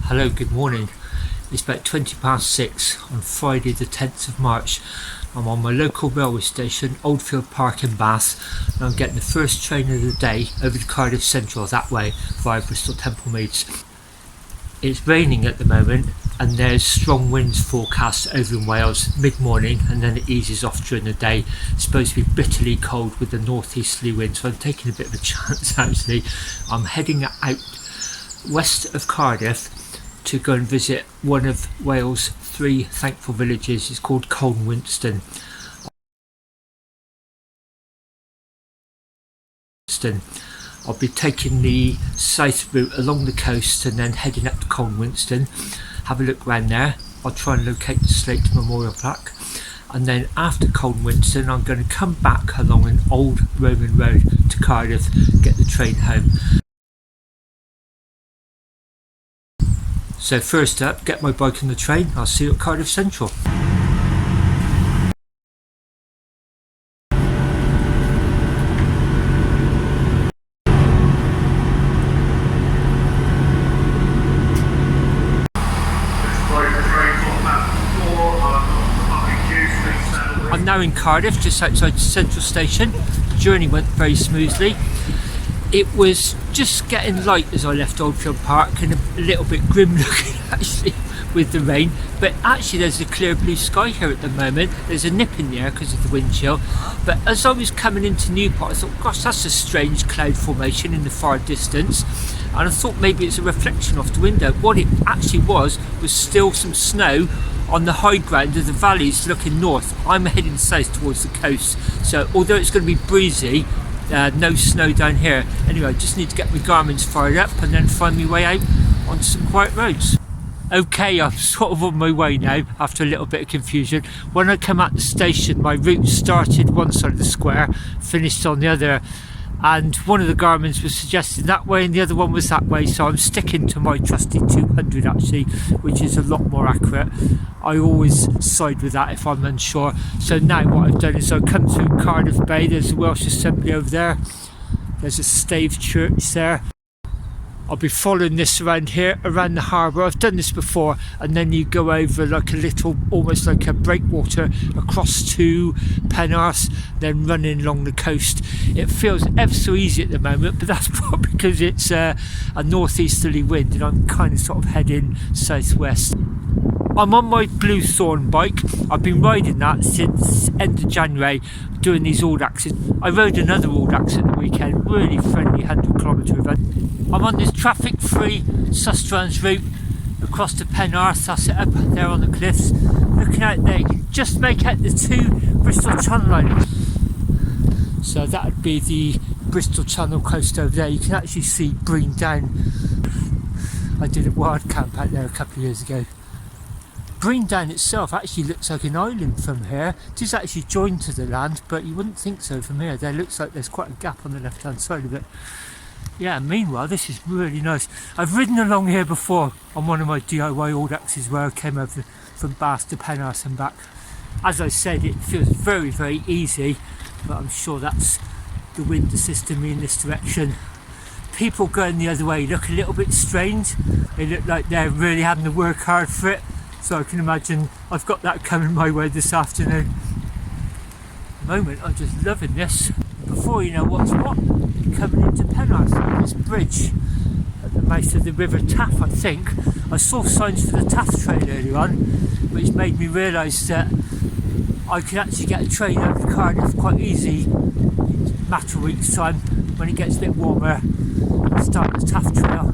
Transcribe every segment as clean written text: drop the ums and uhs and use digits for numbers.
Hello, good morning. It's about 20 past 6 on Friday the 10th of March. I'm on my local railway station, Oldfield Park in Bath, and I'm getting the first train of the day over to Cardiff Central that way via Bristol Temple Meads. It's raining at the moment and there's strong winds forecast over in Wales mid-morning, and then it eases off during the day. It's supposed to be bitterly cold with the northeasterly wind, so I'm taking a bit of a chance actually. I'm heading out west of Cardiff to go and visit one of Wales' 3 thankful villages. It's called Colnwinston. I'll be taking the south route along the coast and then heading up to Colnwinston, have a look around there. I'll try and locate the Slate Memorial plaque, and then after Colnwinston I'm going to come back along an old Roman road to Cardiff, get the train home. So first up, get my bike on the train. I'll see you at Cardiff Central. I'm now in Cardiff, just outside Central Station. The journey went very smoothly. It was just getting light as I left Oldfield Park and a little bit grim looking actually with the rain, but actually there's a clear blue sky here at the moment. There's a nip in the air because of the wind chill, but as I was coming into Newport I thought, gosh, that's a strange cloud formation in the far distance, and I thought maybe it's a reflection off the window. What it actually was still some snow on the high ground of the valleys looking north. I'm heading south towards the coast, so although it's going to be breezy, no snow down here. Anyway, I just need to get my garments fired up and then find my way out onto some quiet roads. Okay, I'm sort of on my way now after a little bit of confusion. When I come at the station, my route started one side of the square, finished on the other, and one of the garments was suggested that way and the other one was that way, so I'm sticking to my trusty 200 actually, which is a lot more accurate. I always side with that if I'm unsure. So now what I've done is I've come through Cardiff Bay. There's a Welsh Assembly over there, there's a stave church there. I'll be following this around here, around the harbour. I've done this before, and then you go over like a little, almost like a breakwater across to Penarth, then running along the coast. It feels ever so easy at the moment, but that's probably because it's a northeasterly wind and I'm kind of sort of heading southwest. I'm on my Blue Thorn bike. I've been riding that since end of January, doing these Audaxes. I rode another Audax at the weekend, really friendly 100-kilometre event. I'm on this traffic-free Sustrans route across to Penarth. That's it up there on the cliffs. Looking out there, you can just make out the 2 Bristol Channel Islands. So that would be the Bristol Channel coast over there. You can actually see Breen Down. I did a wild camp out there a couple of years ago. Breen Down itself actually looks like an island from here. It is actually joined to the land, but you wouldn't think so from here. There looks like there's quite a gap on the left hand side of it. Yeah, meanwhile this is really nice. I've ridden along here before on one of my DIY Audaxes where I came over from Bath to Penarth and back. As I said, it feels very, very easy, but I'm sure that's the wind assisting me in this direction. People going the other way look a little bit strange. They look like they're really having to work hard for it. So I can imagine I've got that coming my way this afternoon. At the moment I'm just loving this. Before you know what's what, coming into Penarth on this bridge at the mouth of the River Taff, I think. I saw signs for the Taff train earlier on, which made me realise that I could actually get a train over to Cardiff quite easy in a matter of weeks' time when it gets a bit warmer and start the Taff trail.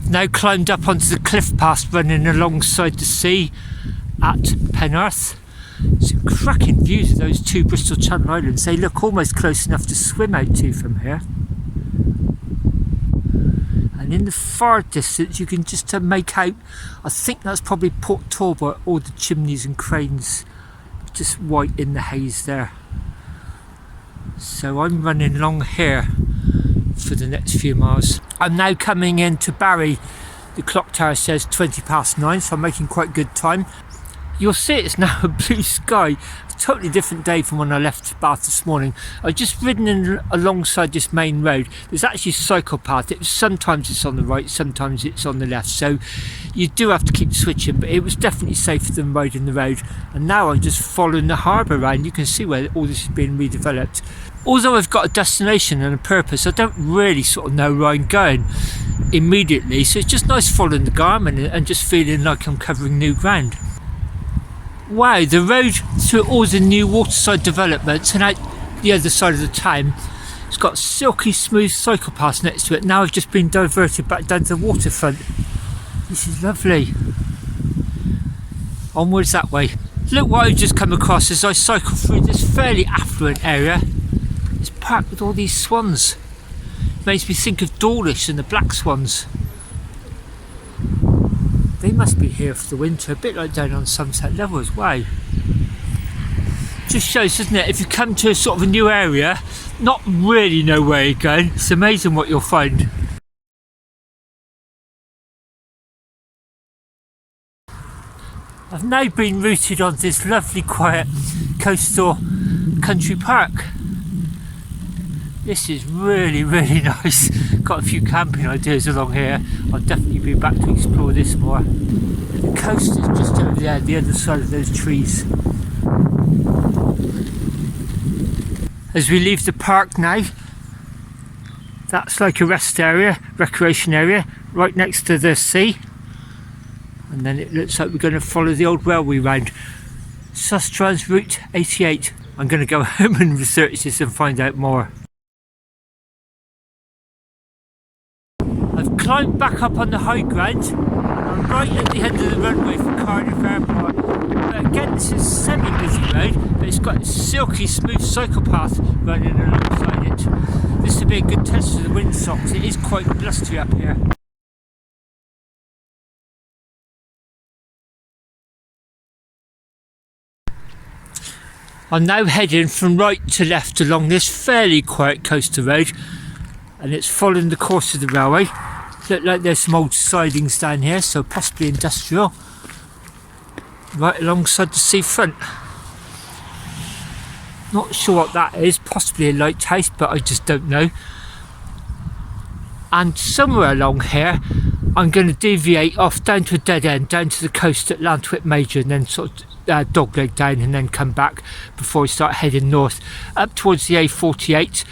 Now climbed up onto the cliff path running alongside the sea at Penarth. Some cracking views of those 2 Bristol Channel Islands. They look almost close enough to swim out to from here. And in the far distance you can just make out, I think that's probably Port Talbot, all the chimneys and cranes just white in the haze there. So I'm running along here for the next few miles. I'm now coming into Barry. The clock tower says 20 past 9, so I'm making quite good time. You'll see it's now a blue sky. A totally different day from when I left Bath this morning. I've just ridden in alongside this main road. There's actually a cycle path. Sometimes it's on the right, sometimes it's on the left. So you do have to keep switching, but it was definitely safer than riding the road. And now I'm just following the harbour around. You can see where all this is being redeveloped. Although I've got a destination and a purpose, I don't really sort of know where I'm going immediately. So it's just nice following the Garmin and just feeling like I'm covering new ground. Wow, the road through all the new waterside developments and out the other side of the town, it's got silky smooth cycle paths next to it. Now I've just been diverted back down to the waterfront. This is lovely. Onwards that way. Look what I've just come across as I cycle through this fairly affluent area. It's packed with all these swans. Makes me think of Dawlish and the black swans. They must be here for the winter, a bit like down on Sunset Levels. Wow. Just shows, doesn't it, if you come to a sort of a new area, not really know where you're going, it's amazing what you'll find. I've now been routed on this lovely quiet coastal country park. This is really, really nice. Got a few camping ideas along here. I'll definitely be back to explore this more. The coast is just over there, the other side of those trees. As we leave the park now, that's like a rest area, recreation area, right next to the sea. And then it looks like we're going to follow the old railway round. Sustrans Route 88. I'm going to go home and research this and find out more. I've climbed back up on the high ground and I'm right at the end of the runway for Cardiff Airport. But again, this is a semi-busy road, but it's got a silky smooth cycle path running alongside it. This would be a good test for the windsocks. It is quite blustery up here. I'm now heading from right to left along this fairly quiet coastal road, and it's following the course of the railway. Look like there's some old sidings down here, so possibly industrial, right alongside the seafront. Not sure what that is, possibly a lighthouse, but I just don't know. And somewhere along here I'm going to deviate off down to a dead end, down to the coast at Llantwit Major, and then sort of dogleg down and then come back before we start heading north up towards the A48,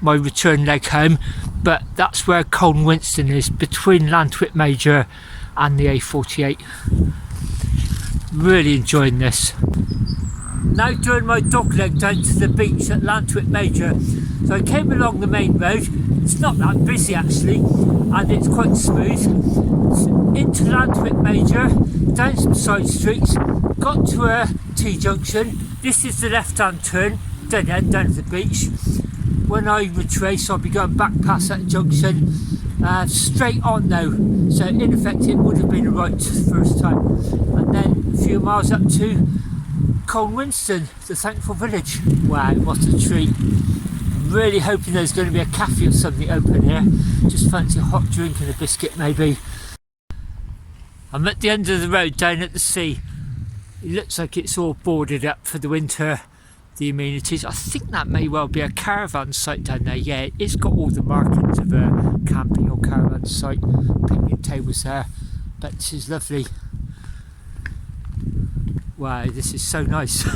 my return leg home. But that's where Colnwinston is, between Llantwit Major and the A48. Really enjoying this. Now doing my dogleg down to the beach at Llantwit Major. So I came along the main road. It's not that busy actually, and it's quite smooth. Into Llantwit Major, down some side streets, got to a T-junction. This is the left-hand turn, dead end down to the beach. When I retrace, I'll be going back past that junction, straight on now. So in effect, it would have been a right first time. And then a few miles up to Colwinston, the Thankful Village. Wow, what a treat. I'm really hoping there's going to be a cafe or something open here. Just fancy a hot drink and a biscuit maybe. I'm at the end of the road down at the sea. It looks like it's all boarded up for the winter, the amenities. I think that may well be a caravan site down there. Yeah, it's got all the markings of a camping or caravan site. Picnic tables there. But this is lovely. Wow, this is so nice.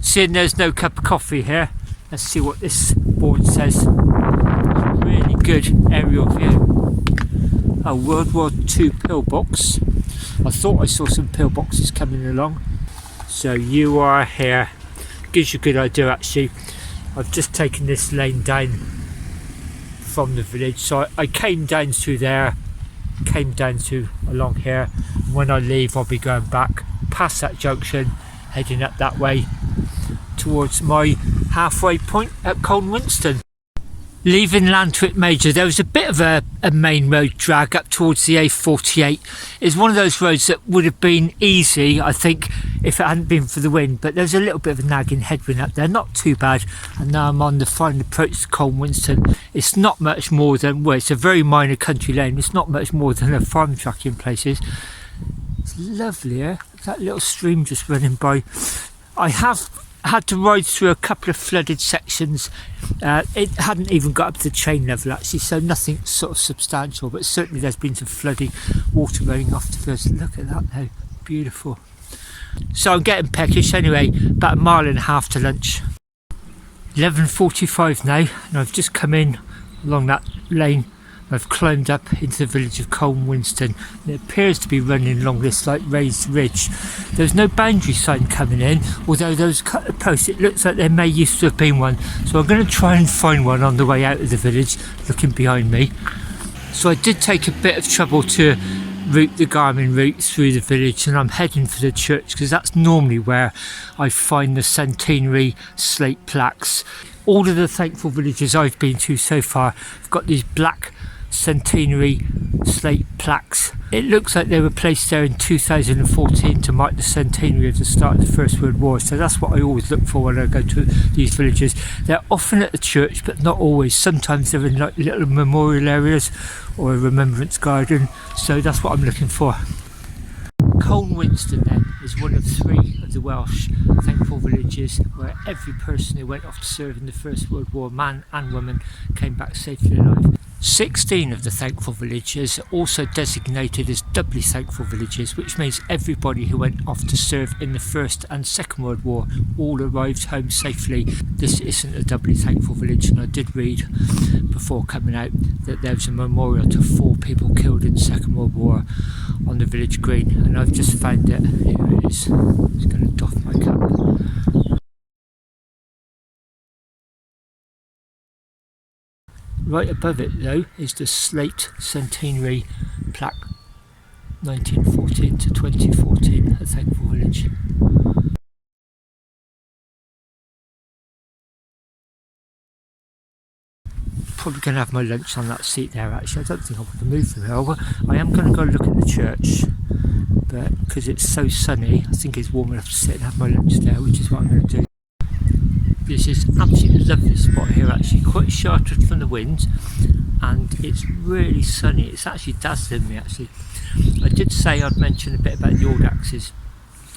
Seeing there's no cup of coffee here, let's see what this board says. Really good aerial view. A World War II pillbox. I thought I saw some pillboxes coming along. So you are here. Gives you a good idea actually. I've just taken this lane down from the village, so I came down through there, came down through along here, and when I leave I'll be going back past that junction, heading up that way towards my halfway point at Colnwinston. Leaving Lantwick Major, there was a bit of a main road drag up towards the A48. It's one of those roads that would have been easy, I think, if it hadn't been for the wind, but there's a little bit of a nagging headwind up there, not too bad. And now I'm on the final approach to Colnwinston. It's not much more than, well, it's a very minor country lane, it's not much more than a farm track in places. It's lovely here, that little stream just running by. I have had to ride through a couple of flooded sections. It hadn't even got up to the chain level actually, so nothing sort of substantial, but certainly there's been some flooding water running off the first. Look at that now, beautiful. So I'm getting peckish anyway, about a mile and a half to lunch. 11:45 now, and I've just come in along that lane. I've climbed up into the village of Colnwinston. It appears to be running along this like raised ridge. There's no boundary sign coming in, although those cut the posts, it looks like there may used to have been one. So I'm going to try and find one on the way out of the village, looking behind me. So I did take a bit of trouble to route the Garmin route through the village, and I'm heading for the church because that's normally where I find the centenary slate plaques. All of the thankful villages I've been to so far have got these black centenary slate plaques. It looks like they were placed there in 2014 to mark the centenary of the start of the First World War, so that's what I always look for when I go to these villages. They're often at the church, but not always. Sometimes they're in like little memorial areas or a remembrance garden, so that's what I'm looking for. Colnwinston then is one of 3 of the Welsh thankful villages where every person who went off to serve in the First World War, man and woman, came back safely alive. 16 of the thankful villages are also designated as doubly thankful villages, which means everybody who went off to serve in the First and Second World War all arrived home safely. This isn't a doubly thankful village, and I did read before coming out that there was a memorial to 4 people killed in the Second World War on the village green, and I've just found it. Here it is. I'm just going to doff my cap. Right above it though is the slate centenary plaque, 1914 to 2014 at Thankful Village. Probably going to have my lunch on that seat there actually. I don't think I want to move from here. I am going to go look at the church, but because it's so sunny I think it's warm enough to sit and have my lunch there, which is what I'm going to do. This is an absolutely lovely spot here actually, quite sheltered from the wind, and it's really sunny. It's actually dazzling me actually. I did say I'd mention a bit about the old axes,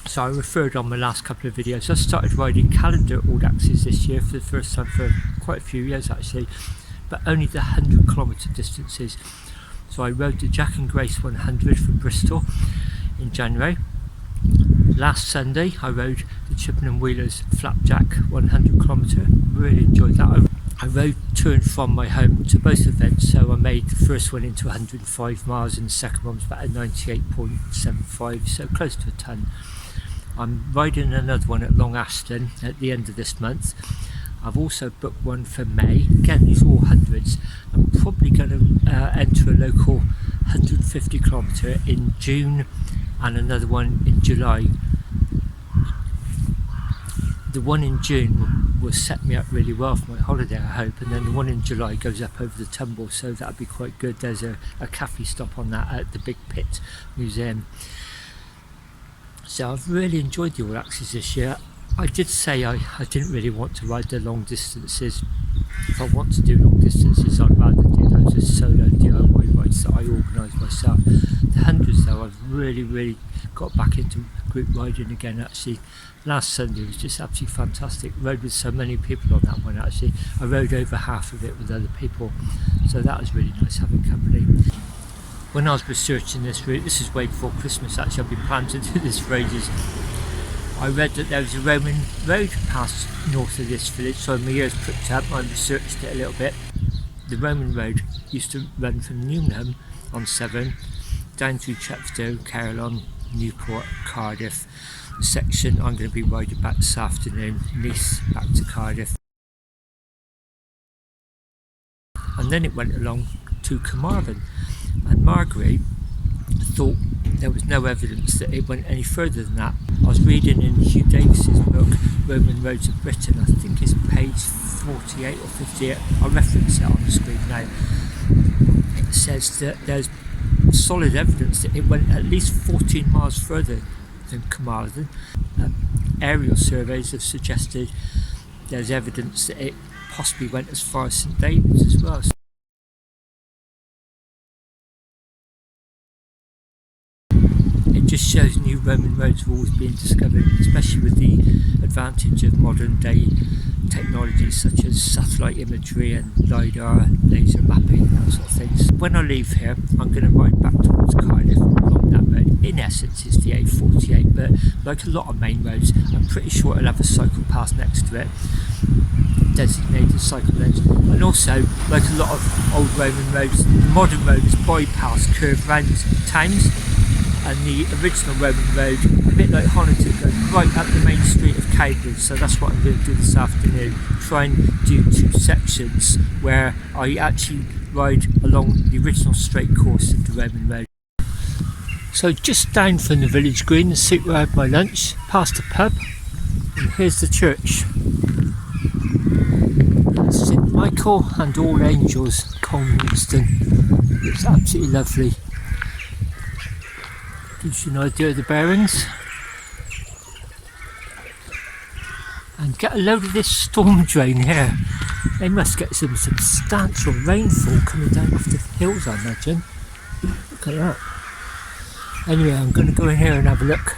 so I referred on my last couple of videos. I started riding calendar old axes this year for the first time for quite a few years actually, but only the 100-kilometre distances. So I rode the Jack and Grace 100 from Bristol in January. Last Sunday I rode the Chippenham Wheelers Flapjack 100-kilometre, really enjoyed that. I rode to and from my home to both events, so I made the first one into 105 miles and the second one was about a 98.75, so close to a ton. I'm riding another one at Long Ashton at the end of this month. I've also booked one for May, again these are all hundreds. I'm probably going to enter a local 150-kilometre in June and another one in July. The one in June will set me up really well for my holiday I hope, and then the one in July goes up over the tumble, so that'd be quite good. There's a cafe stop on that at the Big Pit Museum. So I've really enjoyed the all axes this year. I did say I didn't really want to ride the long distances. If I want to do long distances I'd rather do those as solo DIY rides that I organise myself. The hundreds though, I've really got back into group riding again actually. Last Sunday was just absolutely fantastic. Rode with so many people on that one actually. I rode over half of it with other people, so that was really nice having company. When I was researching this route, this is way before Christmas actually, I've been planning to do this for ages. I read that there was a Roman road past north of this village, so my ears pricked up. I researched it a little bit. The Roman road used to run from Newnham on Severn down through Chepstow, Caerleon, Newport, Cardiff. The section I'm going to be riding back this afternoon, Nice back to Cardiff. And then it went along to Carmarthen, and Marguerite thought there was no evidence that it went any further than that. I was reading in Hugh Davis's book, Roman Roads of Britain, I think it's page 48 or 58, I'll reference it on the screen now. It says that there's solid evidence that it went at least 14 miles further than Carmarthen. Aerial surveys have suggested there's evidence that it possibly went as far as St David's as well. It just shows new Roman roads are always being discovered, especially with the advantage of modern day technologies such as satellite imagery and LiDAR, laser mapping, that sort of things. When I leave here, I'm going to ride back towards Cardiff along that road. In essence, it's the A48, but like a lot of main roads, I'm pretty sure it'll have a cycle path next to it, designated cycle lanes. And also, like a lot of old Roman roads, the modern roads bypass curved round towns, and the original Roman road, a bit like Hollington, goes right up the main street of Cambridge. So that's what I'm going to do this afternoon, try and do two sections where I actually ride along the original straight course of the Roman road. So just down from the village green, the seat where I had my lunch, past the pub, and here's the church. St Michael and All Angels, Colnwinston. It's absolutely lovely. Gives you an idea of the bearings. And get a load of this storm drain here. They must get some substantial rainfall coming down off the hills, I imagine. Look at that. Anyway, I'm going to go in here and have a look.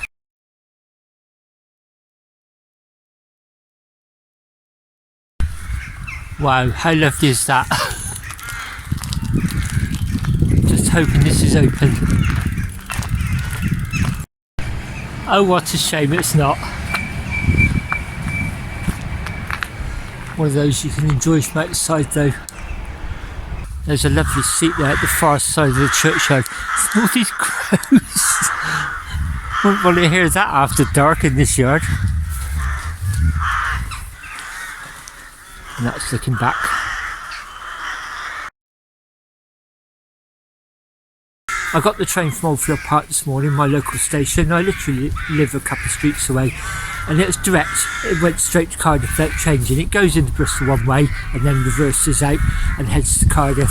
Wow, how lovely is that? Just hoping this is open. Oh, what a shame it's not. One of those you can enjoy from outside though. There's a lovely seat there at the far side of the churchyard. All these crows. Wouldn't want to hear that after dark in this yard. And that's looking back. I got the train from Oldfield Park this morning, my local station. I literally live a couple of streets away, and it was direct. It went straight to Cardiff without changing. It goes into Bristol one way and then reverses out and heads to Cardiff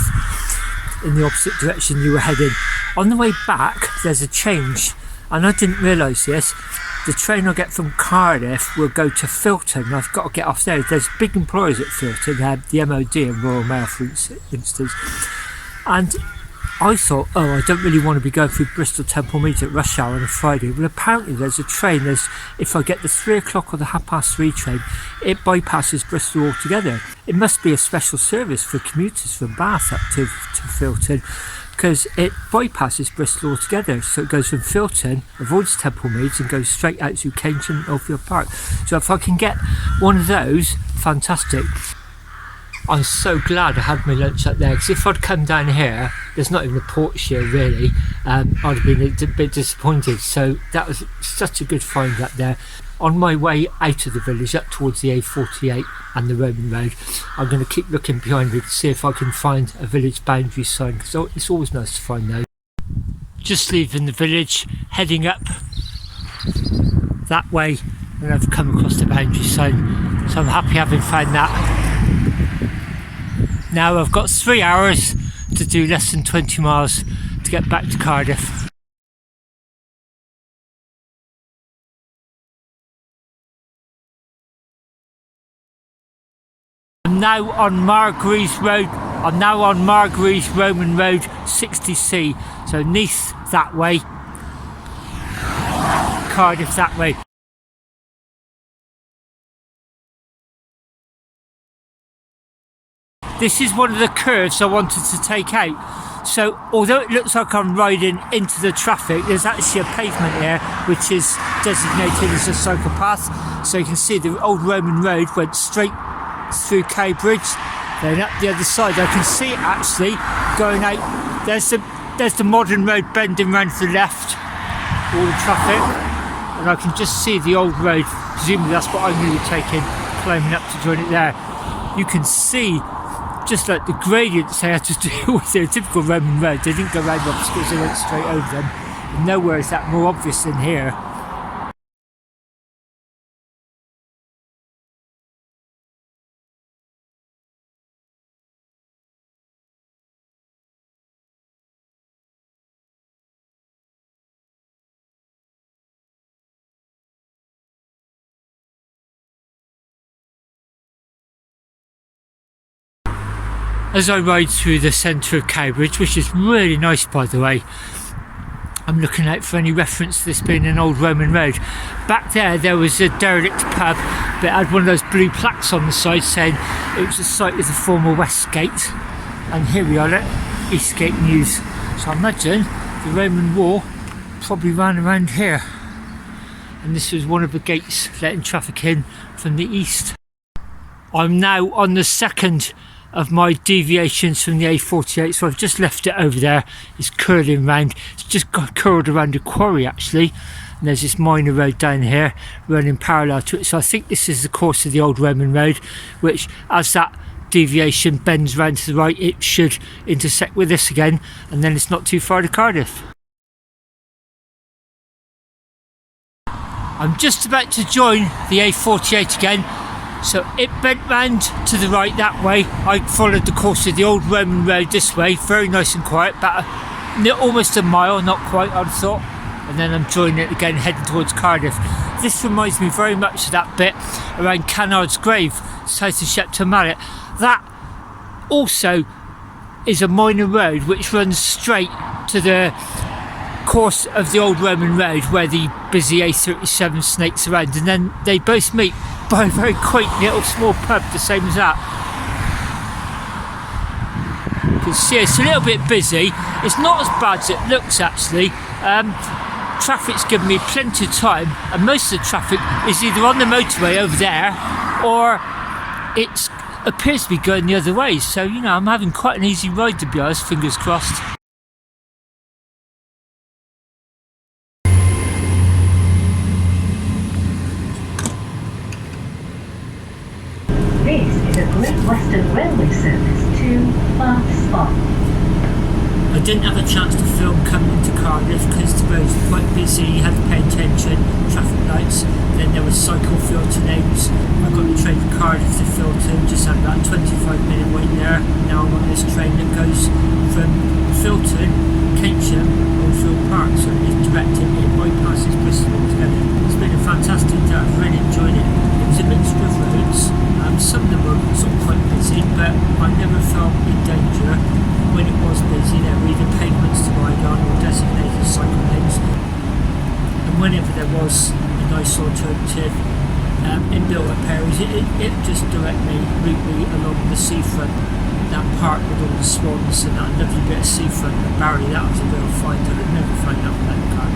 in the opposite direction you were heading. On the way back, there's a change, and I didn't realise this. The train I get from Cardiff will go to Filton. I've got to get off there. There's big employers at Filton, the MOD and Royal Mail, for instance. And I thought, oh, I don't really want to be going through Bristol Temple Meads at rush hour on a Friday. Well, apparently there's a train. If I get the 3 o'clock or the 3:30 train, it bypasses Bristol altogether. It must be a special service for commuters from Bath up to Filton, because it bypasses Bristol altogether. So it goes from Filton, avoids Temple Meads, and goes straight out to Kensington and Oldfield Park. So if I can get one of those, fantastic. I'm so glad I had my lunch up there, because if I'd come down here, there's not even a porch here really, I'd have been a bit disappointed. So that was such a good find up there. On my way out of the village up towards the A48 and the Roman road, I'm going to keep looking behind me to see if I can find a village boundary sign, because it's always nice to find those. Just leaving the village, heading up that way, and I've come across the boundary sign, so I'm happy having found that. Now I've got 3 hours to do less than 20 miles to get back to Cardiff. I'm now on Margreaves Road. I'm now on Margreaves Roman Road 60C. So Neath that way, Cardiff that way. This is one of the curves I wanted to take out. So although it looks like I'm riding into the traffic, there's actually a pavement here which is designated as a cycle path. So you can see the old Roman road went straight through Cambridge, then up the other side. I can see it actually going out. There's the modern road bending round to the left, all the traffic, and I can just see the old road. Presumably that's what I'm going to be taking, climbing up to join it there. You can see just like the gradients they had to deal with. A typical Roman road, they didn't go round obstacles, they went straight over them. Nowhere is that more obvious than here. As I ride through the centre of Cowbridge, which is really nice by the way, I'm looking out for any reference to this being an old Roman road. Back there was a derelict pub, but it had one of those blue plaques on the side saying it was the site of the former Westgate. And here we are at Eastgate News. So I imagine the Roman wall probably ran around here. And this was one of the gates letting traffic in from the east. I'm now on the second of my deviations from the A48, so I've just left it over there. It's curling round. It's just got curled around a quarry actually, and there's this minor road down here running parallel to it. So I think this is the course of the old Roman road, which as that deviation bends round to the right, it should intersect with this again, and then it's not too far to Cardiff. I'm just about to join the A48 again. So it bent round to the right that way. I followed the course of the old Roman road this way, very nice and quiet, about almost a mile, not quite I'd thought, and then I'm joining it again heading towards Cardiff. This reminds me very much of that bit around Canard's Grave, south of Shepton Mallet. That also is a minor road which runs straight to the course of the old Roman road where the busy A37 snakes around, and then they both meet by a very quaint little small pub the same as that. You can see it's a little bit busy. It's not as bad as it looks actually. Traffic's given me plenty of time, and most of the traffic is either on the motorway over there or it appears to be going the other way. So you know, I'm having quite an easy ride to be honest, fingers crossed. Western Railway Service to Bath Spa. I didn't have a chance to film coming into Cardiff because the roads were quite busy, you had to pay attention, traffic lights, then there was cycle filter names. I got the train from Cardiff to Filton, just had about a 25-minute wait there. Now I'm on this train that goes from Filton, Keynsham, Oldfield Park, so it's directed, it bypasses Bristol altogether. It's been a fantastic day, I've really enjoyed it. It was a mixture of roads. Some of them were sort of quite busy, but I never felt in danger. When it was busy, there were either pavements to ride on or designated cycle lanes. And whenever there was a nice alternative, inbuilt up areas, it just directly route me along the seafront. That park with all the swans and that lovely bit of seafront at Barry, that was a real find. I would never find that without the car.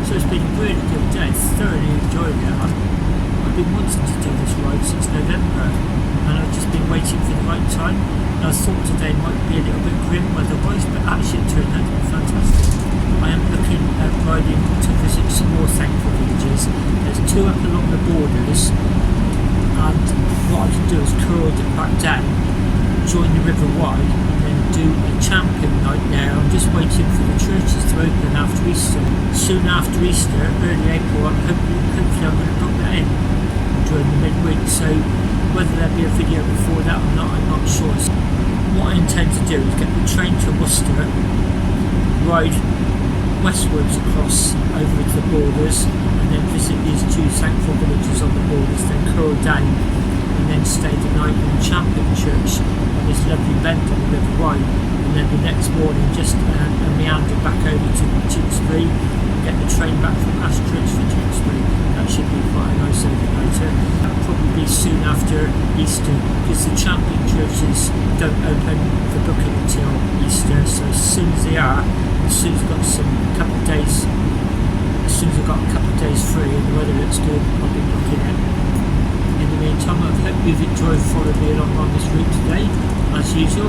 So it's been a really good day, thoroughly enjoyed it. I've been wanting to do this ride since November, and I've just been waiting for the right time. And I thought today might be a little bit grim weather-wise, but actually it turned out to be fantastic. I am looking at riding to visit some more thankful villages. There's two up along the borders, and what I can do is curl it back down, join the River Wye, and then do a camping night there. I'm just waiting for the churches to open after Easter. Soon after Easter, early April, hopefully I'm going to book that in during the midweek, so whether there'll be a video before that or not, I'm not sure. So what I intend to do is get the train to Worcester, ride westwards across over to the borders, and then visit these two thankful villages on the borders, then curl down and then stay the night in Champion Church on this lovely bend on the River Wye, and then the next morning just meander back over to Tewkesbury, get the train back from Ashchurch for Tewkesbury. That should be quite a nice overnighter. That'll probably be soon after Easter, because the Champion churches don't open for booking until Easter, so as soon as they are, as soon as I've got a couple of days free and the weather looks good, I'll be booking it. In the meantime, I hope you've enjoyed following me along on this route today, as usual.